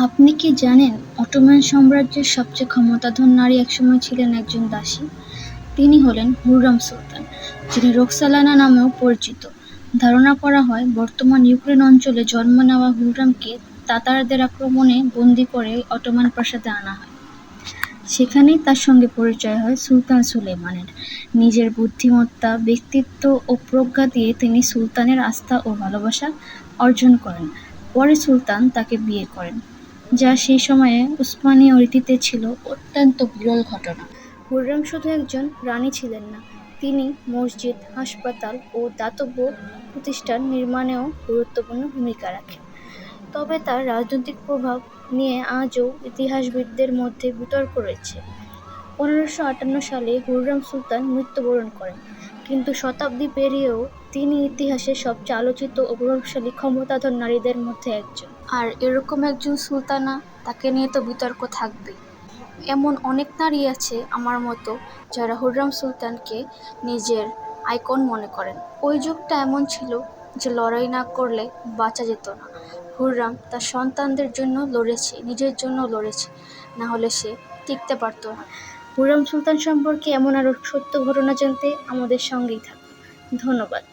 আপনি কি জানেন অটোমান সাম্রাজ্যের সবচেয়ে ক্ষমতাধর নারী একসময় ছিলেন একজন দাসী? তিনি হলেন হুররাম সুলতান, যিনি রোকসালানা নামেও পরিচিত। ধারণা করা হয় বর্তমান ইউক্রেন অঞ্চলে জন্ম নেওয়া হুররামকে তাতারদের আক্রমণে বন্দী করে অটোমান প্রাসাদে আনা হয়। সেখানেই তার সঙ্গে পরিচয় হয় সুলতান সুলেইমানের। নিজের বুদ্ধিমত্তা, ব্যক্তিত্ব ও প্রজ্ঞা দিয়ে তিনি সুলতানের আস্থা ও ভালোবাসা অর্জন করেন। পরে সুলতান তাকে বিয়ে করেন, যা সেই সময়ে উসমানীয় রীতিতে ছিল অত্যন্ত বিরল ঘটনা। হুররেম শুধু একজন রানী ছিলেন না, তিনি মসজিদ, হাসপাতাল ও দাতব্য প্রতিষ্ঠান নির্মাণেও গুরুত্বপূর্ণ ভূমিকা রাখেন। তবে তার রাজনৈতিক প্রভাব নিয়ে আজও ইতিহাসবিদদের মধ্যে বিতর্ক রয়েছে। 1558 সালে হুররেম সুলতান মৃত্যুবরণ করেন, কিন্তু শতাব্দী পেরিয়েও তিনি ইতিহাসের সবচেয়ে আলোচিত ও প্রভাবশালী ক্ষমতাধর নারীদের মধ্যে একজন। আর এরকম একজন সুলতানা, তাকে নিয়ে তো বিতর্ক থাকবেই। এমন অনেক নারী আছে আমার মতো, যারা হুররেম সুলতানকে নিজের আইকন মনে করেন। ওই যুগটা এমন ছিল যে লড়াই না করলে বাঁচা যেত না। হুররেম তার সন্তানদের জন্য লড়েছে, নিজের জন্য লড়েছে, না হলে সে টিকতে পারতো না। হুররেম সুলতান সম্পর্কে এমন আরও সত্য ঘটনা জানতে আমাদের সঙ্গেই থাকুন। ধন্যবাদ।